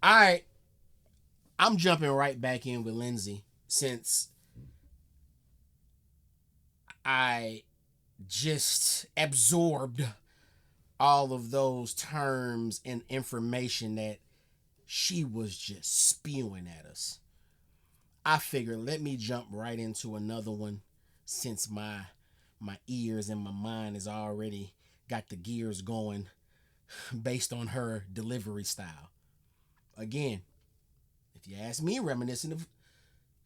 All right. I'm jumping right back in with Lindsay since I just absorbed all of those terms and information that she was just spewing at us. I figured let me jump right into another one since my ears and my mind has already got the gears going based on her delivery style. Again, if you ask me, reminiscent of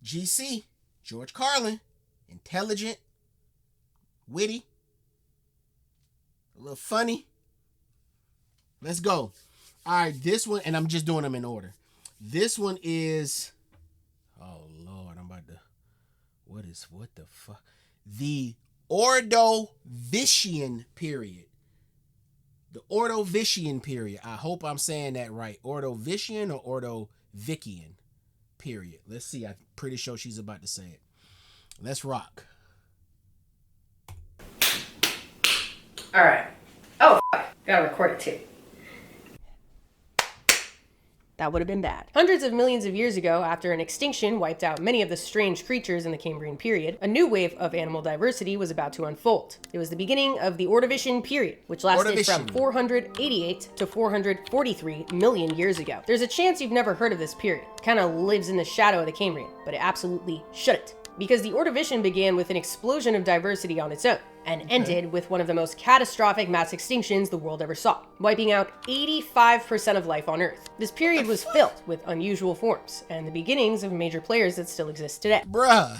GC, George Carlin, intelligent, witty, a little funny. Let's go. All right, this one, and I'm just doing them in order. This one is, oh Lord, what the fuck? The Ordovician period. The Ordovician period. I hope I'm saying that right. Ordovician or Ordovician period. Let's see. I'm pretty sure she's about to say it. Let's rock. All right. Oh, fuck. Gotta record it too. That would have been bad. Hundreds of millions of years ago, after an extinction wiped out many of the strange creatures in the Cambrian period, a new wave of animal diversity was about to unfold. It was the beginning of the Ordovician period, which lasted from 488 to 443 million years ago. There's a chance you've never heard of this period. It kind of lives in the shadow of the Cambrian, but it absolutely shouldn't. Because the Ordovician began with an explosion of diversity on its own, and ended with one of the most catastrophic mass extinctions the world ever saw, wiping out 85% of life on Earth. This period was filled with unusual forms, and the beginnings of major players that still exist today. Bruh.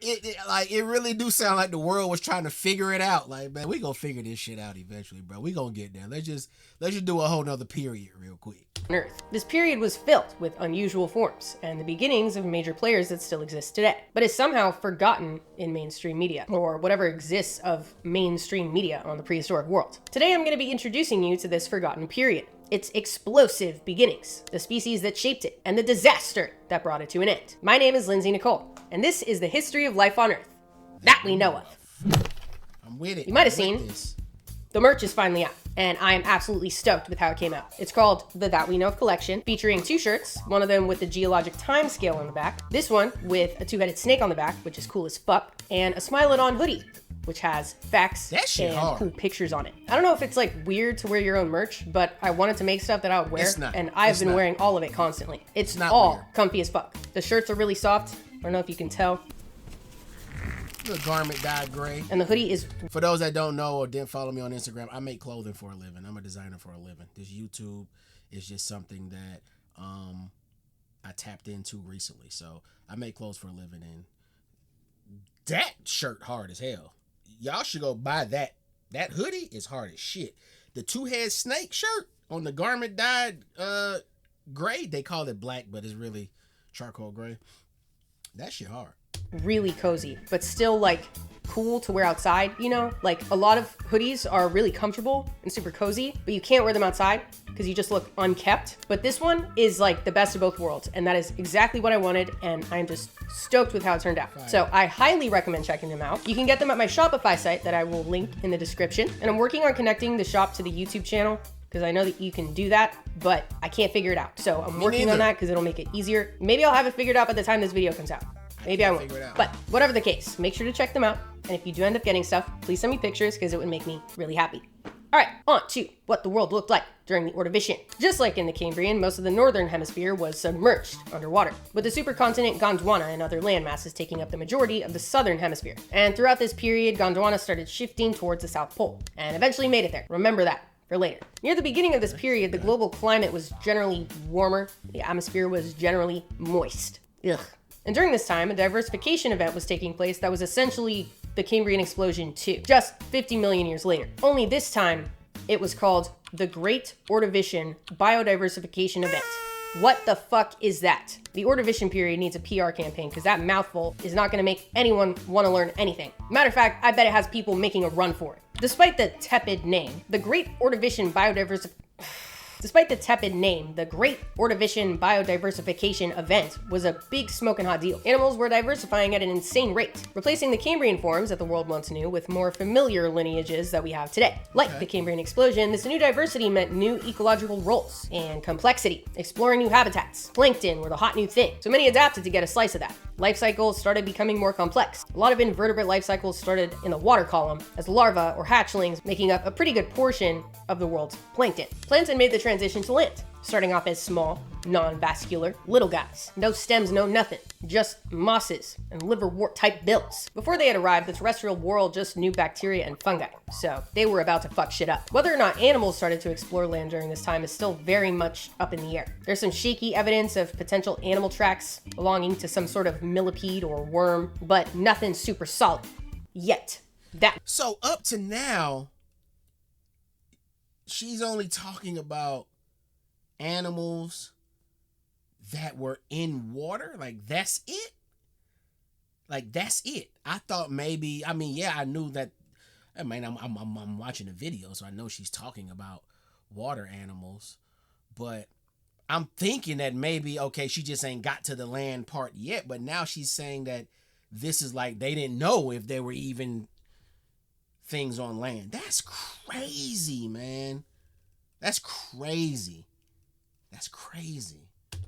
It really do sound like the world was trying to figure it out. Like, man, we gonna figure this shit out eventually, bro. We gonna get there. Let's just do a whole nother period real quick. On Earth. This period was filled with unusual forms, and the beginnings of major players that still exist today, but is somehow forgotten in mainstream media, or whatever exists of mainstream media on the prehistoric world. Today I'm going to be introducing you to this forgotten period, its explosive beginnings, the species that shaped it, and the disaster that brought it to an end. My name is Lindsay Nikole, and this is the history of life on Earth that we know of. I'm with it. You might have seen the merch is finally out, and I am absolutely stoked with how it came out. It's called the That We Know Of collection, featuring 2 shirts, one of them with the geologic time scale on the back, this one with a 2-headed snake on the back, which is cool as fuck, and a Smile It On hoodie, which has facts and cool pictures on it. I don't know if it's like weird to wear your own merch, but I wanted to make stuff that I would wear, and I've been wearing all of it constantly. It's all comfy as fuck. The shirts are really soft. I don't know if you can tell. The garment dyed gray. And the hoodie is... For those that don't know or didn't follow me on Instagram, I make clothing for a living. I'm a designer for a living. This YouTube is just something that I tapped into recently. So I make clothes for a living, and that shirt hard as hell. Y'all should go buy that. That hoodie is hard as shit. The 2-head snake shirt on the garment dyed gray. They call it black, but it's really charcoal gray. That shit hard. Really cozy, but still like cool to wear outside, you know? Like a lot of hoodies are really comfortable and super cozy, but you can't wear them outside because you just look unkept. But this one is like the best of both worlds, and that is exactly what I wanted, and I'm just stoked with how it turned out. Fine. So I highly recommend checking them out. You can get them at my Shopify site that I will link in the description, and I'm working on connecting the shop to the YouTube channel because I know that you can do that, but I can't figure it out. So I'm working on that because it'll make it easier. Maybe I'll have it figured out by the time this video comes out. Maybe I won't. But whatever the case, make sure to check them out. And if you do end up getting stuff, please send me pictures because it would make me really happy. All right, on to what the world looked like during the Ordovician. Just like in the Cambrian, most of the northern hemisphere was submerged underwater, with the supercontinent Gondwana and other land masses taking up the majority of the southern hemisphere. And throughout this period, Gondwana started shifting towards the South Pole, and eventually made it there. Remember that for later. Near the beginning of this period, the global climate was generally warmer. The atmosphere was generally moist. Ugh. And during this time, a diversification event was taking place that was essentially the Cambrian explosion 2, just 50 million years later. Only this time, it was called the Great Ordovician Biodiversification Event. What the fuck is that? The Ordovician period needs a PR campaign because that mouthful is not going to make anyone want to learn anything. Matter of fact, I bet it has people making a run for it. Despite the tepid name, the Great Ordovician Biodiversification Despite the tepid name, the Great Ordovician Biodiversification event was a big smoking hot deal. Animals were diversifying at an insane rate, replacing the Cambrian forms that the world once knew with more familiar lineages that we have today. Like the Cambrian explosion, this new diversity meant new ecological roles and complexity, exploring new habitats. Plankton were the hot new thing, so many adapted to get a slice of that. Life cycles started becoming more complex. A lot of invertebrate life cycles started in the water column as larvae or hatchlings, making up a pretty good portion of the world's plankton. Plankton made the transition to land, starting off as small, non-vascular, little guys. No stems, no nothing. Just mosses and liverwort-type bills. Before they had arrived, the terrestrial world just knew bacteria and fungi, so they were about to fuck shit up. Whether or not animals started to explore land during this time is still very much up in the air. There's some shaky evidence of potential animal tracks belonging to some sort of millipede or worm, but nothing super solid. Yet. So up to now, she's only talking about animals that were in water. Like, that's it. I thought maybe, I mean, yeah, I knew that. I mean, I'm watching the video, so I know she's talking about water animals, but I'm thinking that maybe, okay, she just ain't got to the land part yet, but now she's saying that this is like, they didn't know if there were even things on land. That's crazy, man. That's crazy.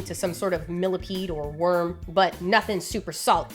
To some sort of millipede or worm, but nothing super solid.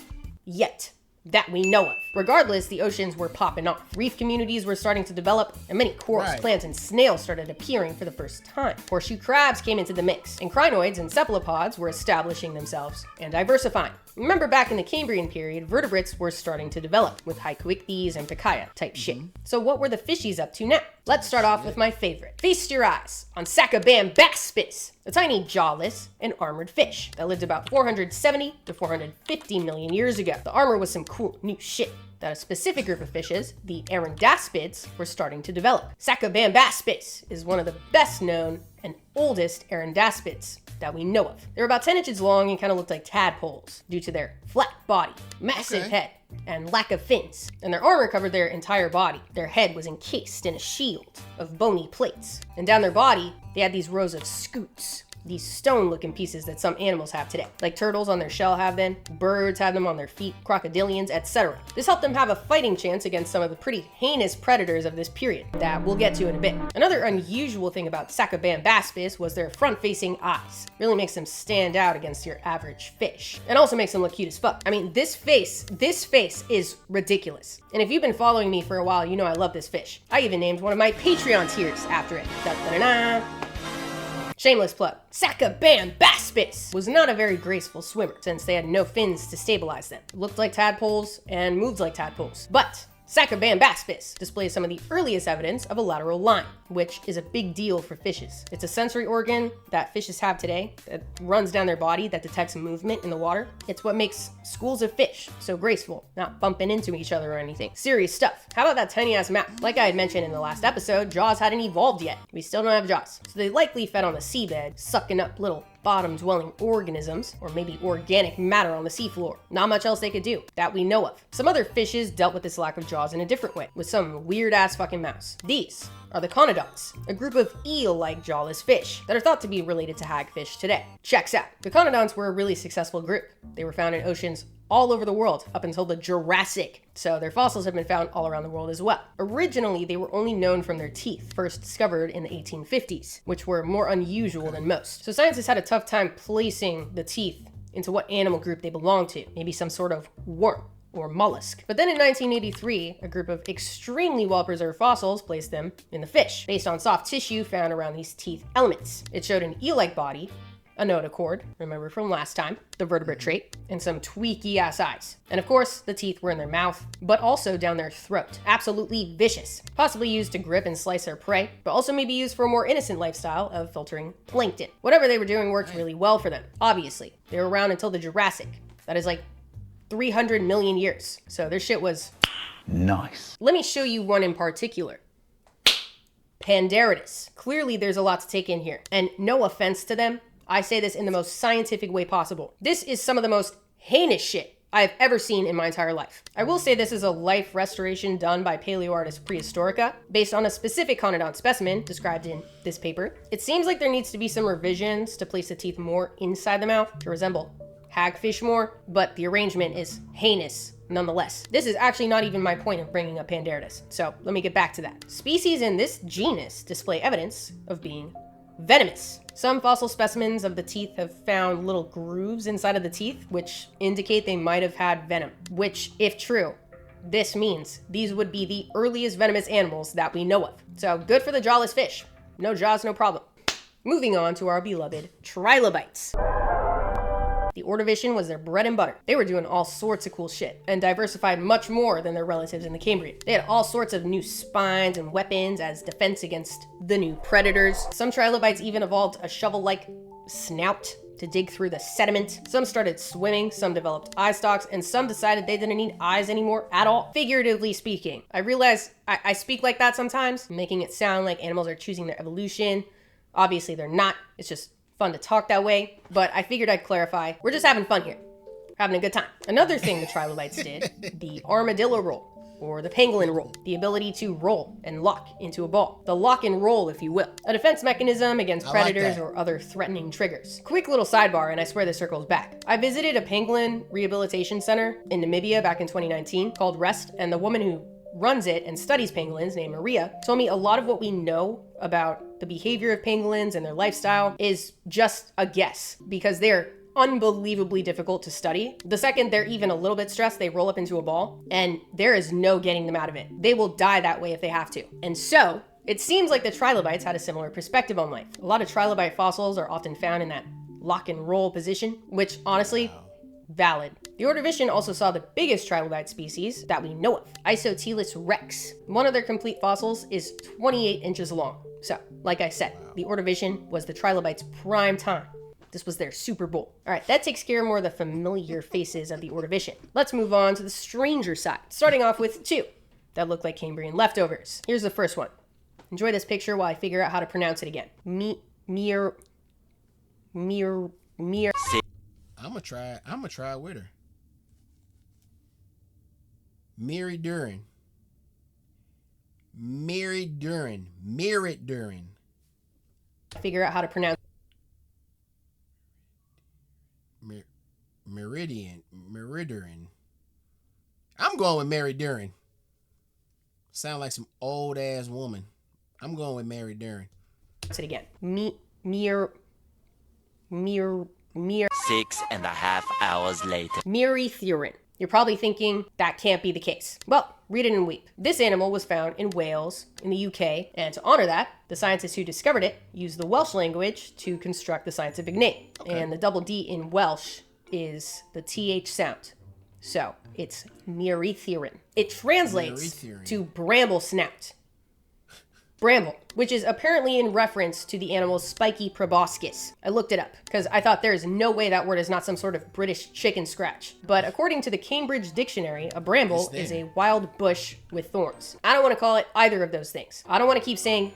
Yet. That we know of. Regardless, the oceans were popping off. Reef communities were starting to develop, and many corals, plants, and snails started appearing for the first time. Horseshoe crabs came into the mix, and crinoids and cephalopods were establishing themselves and diversifying. Remember, back in the Cambrian period, vertebrates were starting to develop, with hycoichthyes and pikaia type shit. So what were the fishies up to now? Let's start off with my favorite. Feast your eyes on Sacabambaspis, a tiny jawless and armored fish that lived about 470 to 450 million years ago. The armor was some cool new shit that a specific group of fishes, the Arandaspids, were starting to develop. Sacabambaspis is one of the best known and oldest Arandaspids that we know of. They're about 10 inches long and kind of looked like tadpoles due to their flat body, massive head, and lack of fins. And their armor covered their entire body. Their head was encased in a shield of bony plates. And down their body, they had these rows of scutes, these stone-looking pieces that some animals have today. Like turtles on their shell have them, birds have them on their feet, crocodilians, etc. This helped them have a fighting chance against some of the pretty heinous predators of this period that we'll get to in a bit. Another unusual thing about Sacabambaspis was their front-facing eyes. Really makes them stand out against your average fish. And also makes them look cute as fuck. I mean, this face is ridiculous. And if you've been following me for a while, you know I love this fish. I even named one of my Patreon tiers after it. Da-da-da-da. Shameless plug. Sacabambaspis was not a very graceful swimmer since they had no fins to stabilize them. Looked like tadpoles and moved like tadpoles. But Sacabambaspis displays some of the earliest evidence of a lateral line, which is a big deal for fishes. It's a sensory organ that fishes have today that runs down their body that detects movement in the water. It's what makes schools of fish so graceful, not bumping into each other or anything. Serious stuff. How about that tiny ass mouth? Like I had mentioned in the last episode, jaws hadn't evolved yet. We still don't have jaws. So they likely fed on the seabed, sucking up little bottom-dwelling organisms, or maybe organic matter on the seafloor. Not much else they could do, that we know of. Some other fishes dealt with this lack of jaws in a different way, with some weird-ass fucking mouths. These are the conodonts, a group of eel-like jawless fish that are thought to be related to hagfish today. Checks out. The conodonts were a really successful group. They were found in oceans all over the world up until the Jurassic, so their fossils have been found all around the world as well. Originally, they were only known from their teeth, first discovered in the 1850s, which were more unusual than most. So scientists had a tough time placing the teeth into what animal group they belonged to, maybe some sort of worm or mollusk. But then in 1983, a group of extremely well-preserved fossils placed them in the fish, based on soft tissue found around these teeth elements. It showed an eel-like body, a notochord, remember from last time, the vertebrate trait, and some tweaky ass eyes. And of course, the teeth were in their mouth, but also down their throat. Absolutely vicious. Possibly used to grip and slice their prey, but also maybe used for a more innocent lifestyle of filtering plankton. Whatever they were doing worked really well for them, obviously. They were around until the Jurassic. That is like 300 million years. So their shit was nice. Let me show you one in particular. Panderitus. Clearly there's a lot to take in here. And no offense to them, I say this in the most scientific way possible. This is some of the most heinous shit I have ever seen in my entire life. I will say this is a life restoration done by paleoartist Prehistorica based on a specific conodont specimen described in this paper. It seems like there needs to be some revisions to place the teeth more inside the mouth to resemble hagfish more, but the arrangement is heinous nonetheless. This is actually not even my point of bringing up Panderetus, so let me get back to that. Species in this genus display evidence of being venomous. Some fossil specimens of the teeth have found little grooves inside of the teeth, which indicate they might have had venom, which, if true, this means these would be the earliest venomous animals that we know of. So good for the jawless fish. No jaws, no problem. Moving on to our beloved trilobites. The Ordovician was their bread and butter. They were doing all sorts of cool shit and diversified much more than their relatives in the Cambrian. They had all sorts of new spines and weapons as defense against the new predators. Some trilobites even evolved a shovel-like snout to dig through the sediment. Some started swimming, some developed eye stalks, and some decided they didn't need eyes anymore at all, figuratively speaking. I realize I speak like that sometimes, making it sound like animals are choosing their evolution. Obviously they're not. It's just fun to talk that way, but I figured I'd clarify. We're just having fun here. Having a good time. Another thing the trilobites did, the armadillo roll, or the pangolin roll, the ability to roll and lock into a ball. The lock and roll, if you will. A defense mechanism against predators or other threatening triggers. Quick little sidebar, and I swear this circles back. I visited a pangolin rehabilitation center in Namibia back in 2019 called REST, and the woman who runs it and studies pangolins, named Maria, told me a lot of what we know about the behavior of pangolins and their lifestyle is just a guess, because they're unbelievably difficult to study. The second they're even a little bit stressed, they roll up into a ball, and there is no getting them out of it. They will die that way if they have to. And so, it seems like the trilobites had a similar perspective on life. A lot of trilobite fossils are often found in that lock and roll position, which honestly, valid. The Ordovician also saw the biggest trilobite species that we know of, Isotelus rex. One of their complete fossils is 28 inches long. So, like I said, the Ordovician was the trilobites' prime time. This was their Super Bowl. All right, that takes care of more of the familiar faces of the Ordovician. Let's move on to the stranger side, starting off with two that look like Cambrian leftovers. Here's the first one. Enjoy this picture while I figure out how to pronounce it again. Mir. I'm gonna try with her. Mary Durin. Figure out how to pronounce Meridian. I'm going with Mary Durin. Sound like some old ass woman. I'm going with Mary Durin. it again. 6.5 hours later. Merytherin. You're probably thinking that can't be the case. Well, read it and weep. This animal was found in Wales, in the UK, and to honor that, the scientists who discovered it used the Welsh language to construct the scientific name. Okay. And the double D in Welsh is the TH sound. So it's Merytherin. It translates to bramble snout. Bramble, which is apparently in reference to the animal's spiky proboscis. I looked it up because I thought there is no way that word is not some sort of British chicken scratch. But according to the Cambridge Dictionary, a bramble is a wild bush with thorns. I don't want to call it either of those things. I don't want to keep saying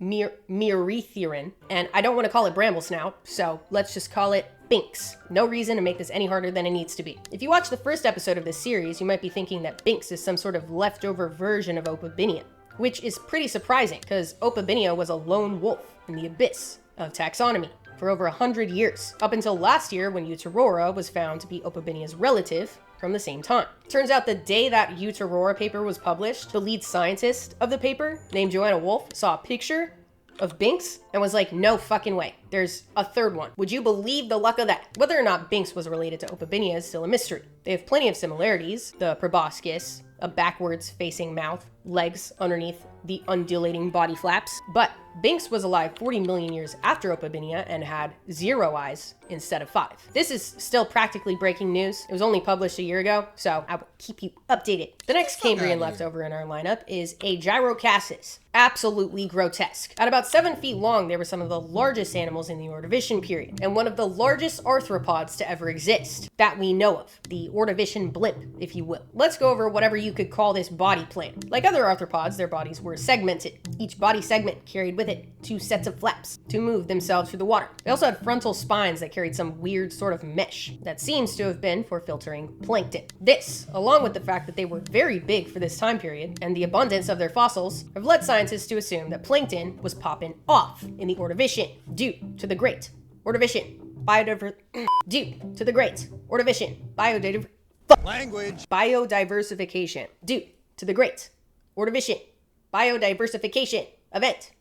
Merytherin, and I don't want to call it bramble snout, so let's just call it Binks. No reason to make this any harder than it needs to be. If you watch the first episode of this series, you might be thinking that Binks is some sort of leftover version of Opabinia, which is pretty surprising because Opabinia was a lone wolf in the abyss of taxonomy for over 100 years, up until last year when Uterora was found to be Opabinia's relative from the same time. Turns out the day that Uterora paper was published, the lead scientist of the paper, named Joanna Wolf, saw a picture of Binks and was like, no fucking way, there's a third one. Would you believe the luck of that? Whether or not Binks was related to Opabinia is still a mystery. They have plenty of similarities: the proboscis, a backwards facing mouth, legs underneath the undulating body flaps. But Binks was alive 40 million years after Opabinia and had 0 eyes instead of 5. This is still practically breaking news. It was only published a year ago, so I will keep you updated. The next Cambrian leftover in our lineup is a Gyrocassis. absolutely grotesque. At about 7 feet long, they were some of the largest animals in the Ordovician period, and one of the largest arthropods to ever exist, that we know of. The Ordovician blimp, if you will. Let's go over whatever you could call this body plan. Like other arthropods, their bodies were segmented. Each body segment carried with it 2 sets of flaps to move themselves through the water. They also had frontal spines that carried some weird sort of mesh that seems to have been for filtering plankton. This, along with the fact that they were very big for this time period and the abundance of their fossils, have led scientists to assume that plankton was popping off in the Ordovician due to the great Ordovician biodiversification due to the great Ordovician biodiversification event.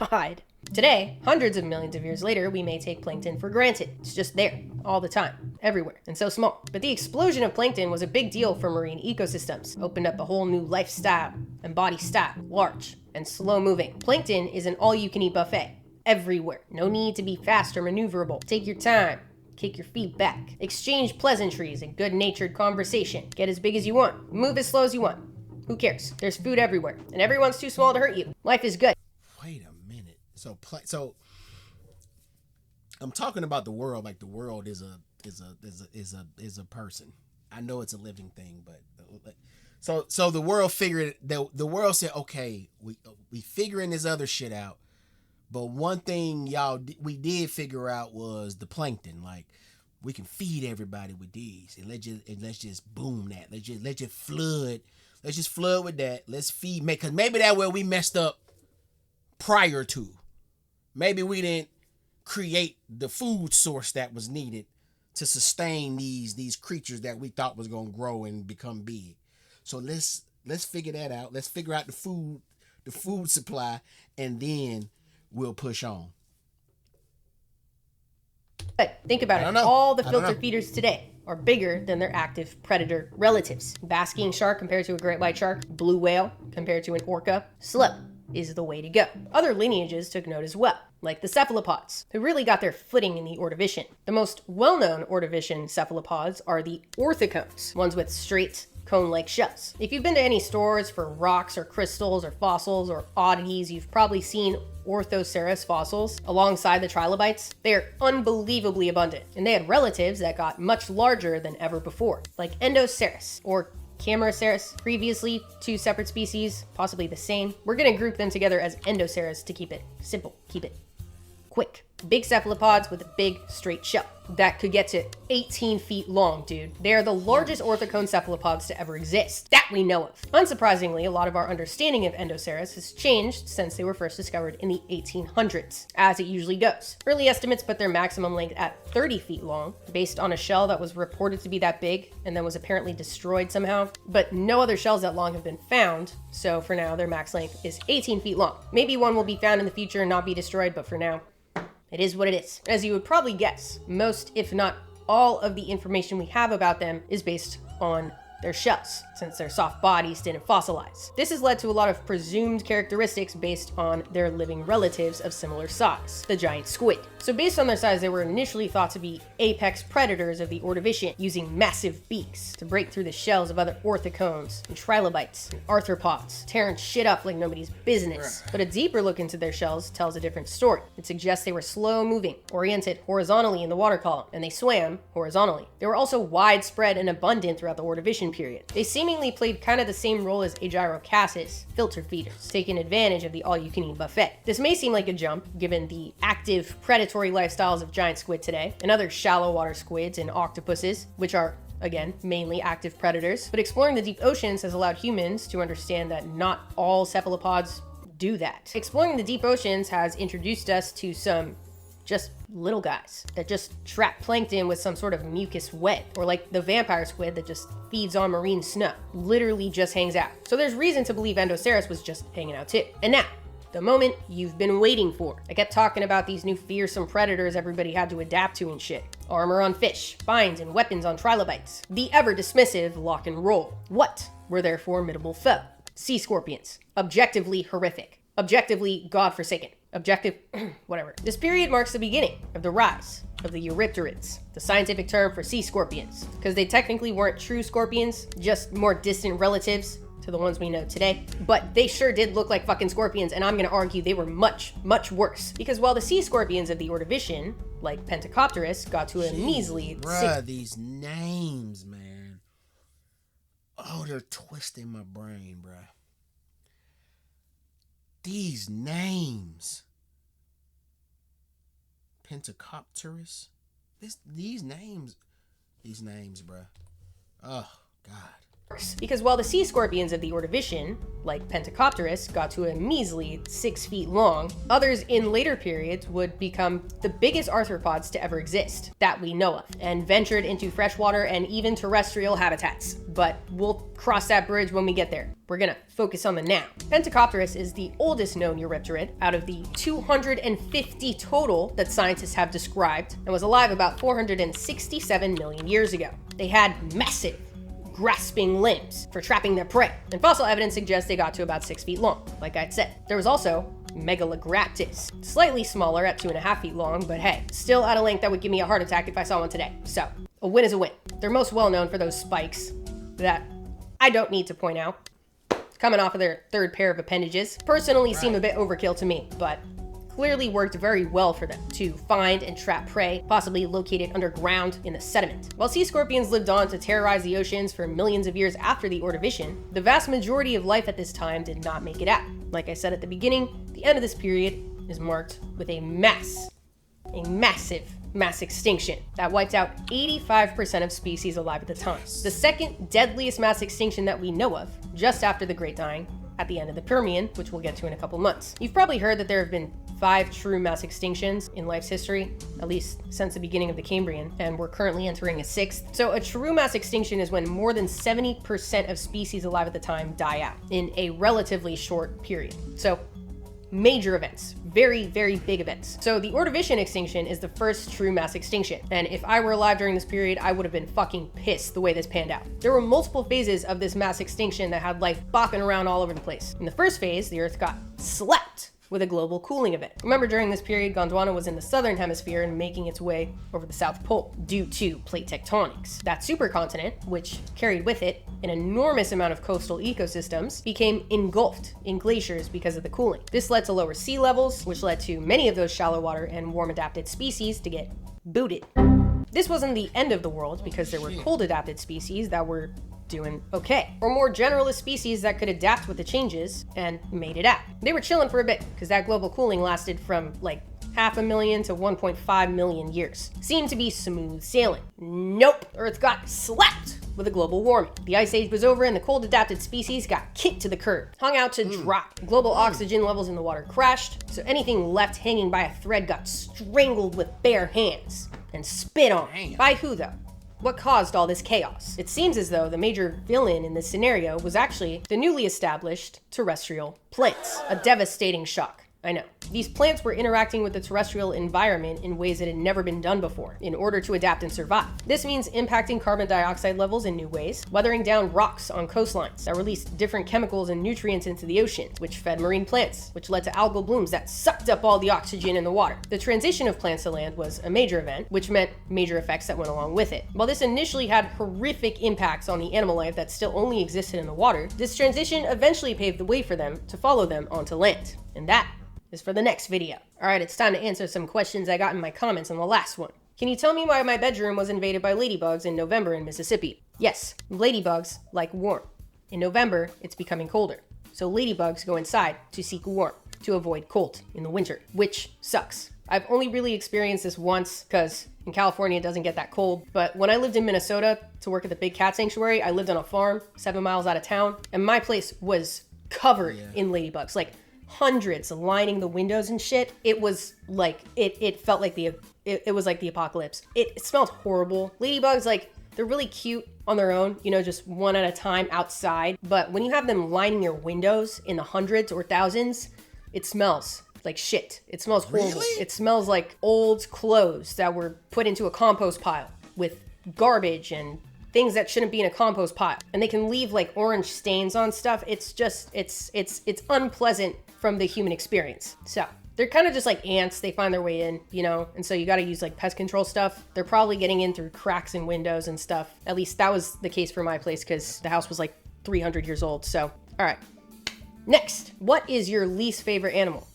God. Today, hundreds of millions of years later, we may take plankton for granted. It's just there, all the time, everywhere, and so small. But the explosion of plankton was a big deal for marine ecosystems. Opened up a whole new lifestyle and body style, large and slow moving. Plankton is an all-you-can-eat buffet, everywhere. No need to be fast or maneuverable. Take your time. Kick your feet back. Exchange pleasantries and good-natured conversation. Get as big as you want. Move as slow as you want. Who cares? There's food everywhere, and everyone's too small to hurt you. Life is good. Wait a minute. So I'm talking about the world like the world is a person. I know it's a living thing, but so the world figured the world said, okay, we figuring this other shit out, but one thing we did figure out was the plankton. Like, we can feed everybody with these, and let's just boom that. Let's just flood with that. Let's feed, because maybe that way we messed up prior to. Maybe we didn't create the food source that was needed to sustain these creatures that we thought was gonna grow and become big. So let's figure that out. Let's figure out the food supply, and then we'll push on. But think about it. All the filter feeders today are bigger than their active predator relatives. Basking shark compared to a great white shark, blue whale compared to an orca, slow is the way to go. Other lineages took note as well, like the cephalopods, who really got their footing in the Ordovician. The most well-known Ordovician cephalopods are the orthocones, ones with straight cone-like shells. If you've been to any stores for rocks or crystals or fossils or oddities, you've probably seen Orthoceras fossils alongside the trilobites. They are unbelievably abundant, and they had relatives that got much larger than ever before, like Endoceras or Cambrian, previously 2 separate species, possibly the same. We're gonna group them together as Endoceras to keep it simple, keep it quick. Big cephalopods with a big straight shell that could get to 18 feet long, dude. They are the largest orthocone cephalopods to ever exist, that we know of. Unsurprisingly, a lot of our understanding of Endoceras has changed since they were first discovered in the 1800s, as it usually goes. Early estimates put their maximum length at 30 feet long, based on a shell that was reported to be that big and then was apparently destroyed somehow. But no other shells that long have been found, so for now, their max length is 18 feet long. Maybe one will be found in the future and not be destroyed, but for now, it is what it is. As you would probably guess, most, if not all, of the information we have about them is based on their shells, since their soft bodies didn't fossilize. This has led to a lot of presumed characteristics based on their living relatives of similar size, the giant squid. So based on their size, they were initially thought to be apex predators of the Ordovician, using massive beaks to break through the shells of other orthocones and trilobites and arthropods, tearing shit up like nobody's business. But a deeper look into their shells tells a different story. It suggests they were slow moving, oriented horizontally in the water column, and they swam horizontally. They were also widespread and abundant throughout the Ordovician period. They seemingly played kind of the same role as Agyrocassis, filter feeders, taking advantage of the all-you-can-eat buffet. This may seem like a jump, given the active predatory lifestyles of giant squid today, and other shallow water squids and octopuses, which are, again, mainly active predators. But exploring the deep oceans has allowed humans to understand that not all cephalopods do that. Exploring the deep oceans has introduced us to some just little guys that just trap plankton with some sort of mucus web, or like the vampire squid that just feeds on marine snow, literally just hangs out. So there's reason to believe Endoceras was just hanging out too. And now, the moment you've been waiting for. I kept talking about these new fearsome predators everybody had to adapt to and shit. Armor on fish, spines and weapons on trilobites. The ever dismissive lock and roll. What were their formidable foe? Sea scorpions. Objectively horrific. Objectively godforsaken. Objective, whatever. This period marks the beginning of the rise of the Eurypterids, the scientific term for sea scorpions, because they technically weren't true scorpions, just more distant relatives to the ones we know today, but they sure did look like fucking scorpions, and I'm gonna argue they were much, much worse. Because while the sea scorpions of the Ordovician, like Pentacopterus, got to a measly... Bruh, these names, man. Oh, they're twisting my brain, bruh. These names. Pentacopterus? These names, bruh. Oh, God. Because while the sea scorpions of the Ordovician, like Pentacopterus, got to a measly 6 feet long, others in later periods would become the biggest arthropods to ever exist that we know of, and ventured into freshwater and even terrestrial habitats. But we'll cross that bridge when we get there. We're gonna focus on the now. Pentacopterus is the oldest known Eurypterid out of the 250 total that scientists have described, and was alive about 467 million years ago. They had massive, grasping limbs for trapping their prey, and fossil evidence suggests they got to about 6 feet long, like I said. There was also Megalograptis, slightly smaller at 2.5 feet long, but hey, still at a length that would give me a heart attack if I saw one today. So, a win is a win. They're most well known for those spikes that I don't need to point out, coming off of their third pair of appendages. Personally seem a bit overkill to me, but clearly worked very well for them to find and trap prey, possibly located underground in the sediment. While sea scorpions lived on to terrorize the oceans for millions of years after the Ordovician, the vast majority of life at this time did not make it out. Like I said at the beginning, the end of this period is marked with a massive mass extinction that wiped out 85% of species alive at the time. The second deadliest mass extinction that we know of, just after the Great Dying, at the end of the Permian, which we'll get to in a couple months. You've probably heard that there have been 5 true mass extinctions in life's history, at least since the beginning of the Cambrian, and we're currently entering a 6th. So a true mass extinction is when more than 70% of species alive at the time die out in a relatively short period. So major events, very, very big events. So the Ordovician extinction is the first true mass extinction. And if I were alive during this period, I would have been fucking pissed the way this panned out. There were multiple phases of this mass extinction that had life bopping around all over the place. In the first phase, the Earth got slapped with a global cooling event. Remember, during this period, Gondwana was in the southern hemisphere and making its way over the South Pole due to plate tectonics. That supercontinent, which carried with it an enormous amount of coastal ecosystems, became engulfed in glaciers because of the cooling. This led to lower sea levels, which led to many of those shallow water and warm adapted species to get booted. This wasn't the end of the world, because there were cold adapted species that were doing okay, or more generalist species that could adapt with the changes and made it out. They were chilling for a bit because that global cooling lasted from like 500,000 to 1.5 million years. Seemed to be smooth sailing. Nope, Earth got slapped with a global warming. The ice age was over and the cold adapted species got kicked to the curb, hung out to dry. Global oxygen levels in the water crashed, so anything left hanging by a thread got strangled with bare hands and spit on. By who though? What caused all this chaos? It seems as though the major villain in this scenario was actually the newly established terrestrial plants. A devastating shock, I know. These plants were interacting with the terrestrial environment in ways that had never been done before in order to adapt and survive. This means impacting carbon dioxide levels in new ways, weathering down rocks on coastlines that released different chemicals and nutrients into the ocean, which fed marine plants, which led to algal blooms that sucked up all the oxygen in the water. The transition of plants to land was a major event, which meant major effects that went along with it. While this initially had horrific impacts on the animal life that still only existed in the water, this transition eventually paved the way for them to follow them onto land. And that is for the next video. All right, it's time to answer some questions I got in my comments on the last one. Can you tell me why my bedroom was invaded by ladybugs in November in Mississippi? Yes, ladybugs like warm. In November, it's becoming colder. So ladybugs go inside to seek warmth to avoid cold in the winter, which sucks. I've only really experienced this once because in California it doesn't get that cold. But when I lived in Minnesota to work at the big cat sanctuary, I lived on a farm 7 miles out of town, and my place was covered in ladybugs. Like hundreds lining the windows and shit. It was like, it felt like it was like the apocalypse. It smelled horrible. Ladybugs, like, they're really cute on their own, you know, just one at a time outside. But when you have them lining your windows in the hundreds or thousands, it smells like shit. It smells horrible. Really? It smells like old clothes that were put into a compost pile with garbage and things that shouldn't be in a compost pile. And they can leave like orange stains on stuff. It's just, it's unpleasant from the human experience. So they're kind of just like ants. They find their way in, you know, and so you got to use like pest control stuff. They're probably getting in through cracks in windows and stuff. At least that was the case for my place because the house was like 300 years old. So, all right. Next, what is your least favorite animal?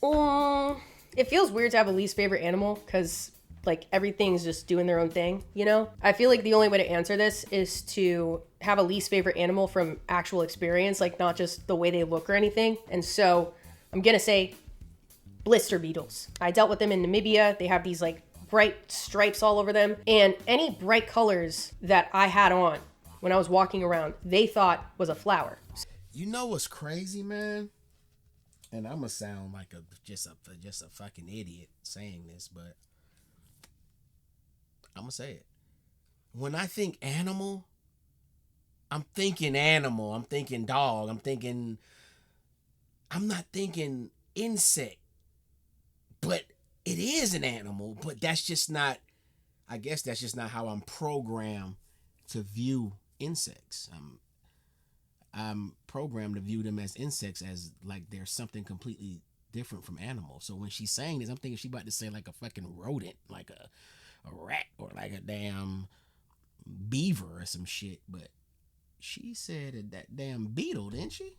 It feels weird to have a least favorite animal because like everything's just doing their own thing, you know? I feel like the only way to answer this is to have a least favorite animal from actual experience, like not just the way they look or anything. And so I'm gonna say blister beetles. I dealt with them in Namibia. They have these like bright stripes all over them, and any bright colors that I had on when I was walking around, they thought was a flower. You know what's crazy, man? And I'm gonna sound like just a fucking idiot saying this, but I'm gonna say it. When I think animal, I'm thinking animal. I'm thinking dog. I'm not thinking insect. But it is an animal, but that's just not, I guess that's just not how I'm programmed to view insects. I'm programmed to view them as insects, as like they're something completely different from animals. So when she's saying this, I'm thinking she's about to say like a fucking rodent, like a rat, or like a damn beaver or some shit. But she said that damn beetle, didn't she?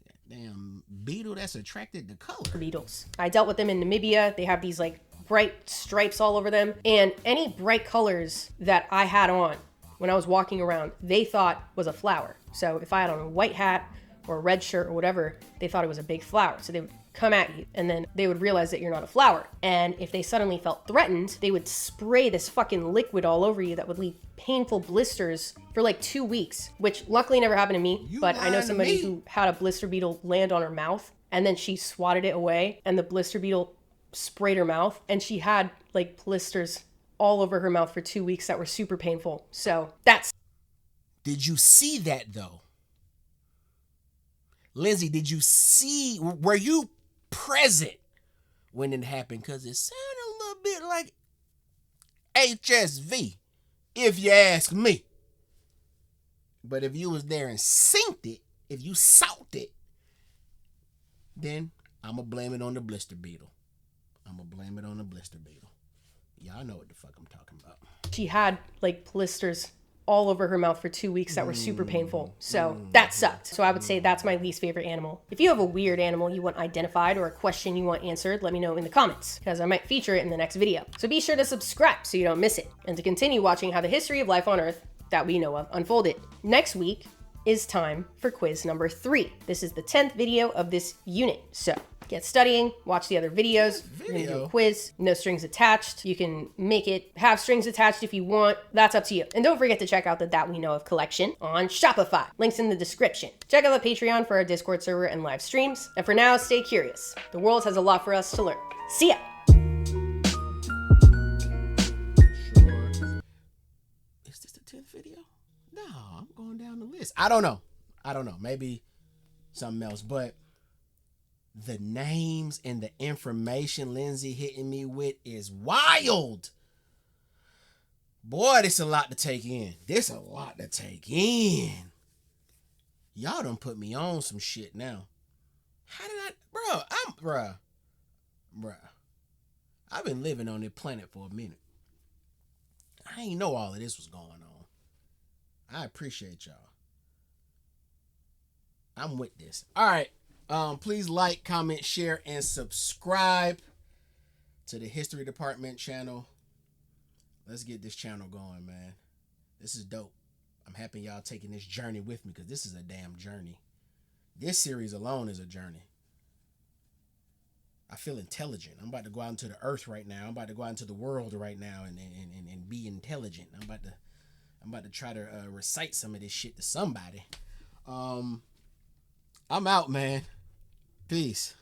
That damn beetle that's attracted to color. Beetles. I dealt with them in Namibia. They have these like bright stripes all over them, and any bright colors that I had on when I was walking around, they thought was a flower. So if I had on a white hat or a red shirt or whatever, they thought it was a big flower. So they would come at you, and then they would realize that you're not a flower. And if they suddenly felt threatened, they would spray this fucking liquid all over you that would leave painful blisters for like 2 weeks, which luckily never happened to me. But I know somebody who had a blister beetle land on her mouth, and then she swatted it away, and the blister beetle sprayed her mouth, and she had like blisters all over her mouth for 2 weeks that were super painful. So that's... Did you see that though? Lindsay, did you see, were you present when it happened? Because it sounded a little bit like HSV, if you ask me. But if you was there and synced it, if you saw it, then I'm going to blame it on the blister beetle. Y'all know what the fuck I'm talking about. She had like blisters all over her mouth for 2 weeks that were super painful. So that sucked. So I would say that's my least favorite animal. If you have a weird animal you want identified or a question you want answered, let me know in the comments, because I might feature it in the next video. So be sure to subscribe so you don't miss it, and to continue watching how the history of life on Earth that we know of unfolded. Next week is time for quiz number 3. This is the 10th video of this unit. So get studying, watch the other videos. We're gonna do a quiz, no strings attached. You can make it have strings attached if you want. That's up to you. And don't forget to check out the That We Know Of collection on Shopify. Links in the description. Check out the Patreon for our Discord server and live streams. And for now, stay curious. The world has a lot for us to learn. See ya! Is this the 10th video? No, I'm going down the list. I don't know. Maybe something else, but the names and the information Lindsay hitting me with is wild. Boy, this a lot to take in. Y'all done put me on some shit now. How did I've been living on this planet for a minute. I ain't know all of this was going on. I appreciate y'all. I'm with this. All right. Please like, comment, share, and subscribe to the History Department channel. Let's get this channel going, man. This is dope. I'm happy y'all taking this journey with me, because this is a damn journey. This series alone is a journey. I feel intelligent. I'm about to go out into the earth right now. I'm about to go out into the world right now and be intelligent. I'm about to try to recite some of this shit to somebody. I'm out, man. Peace.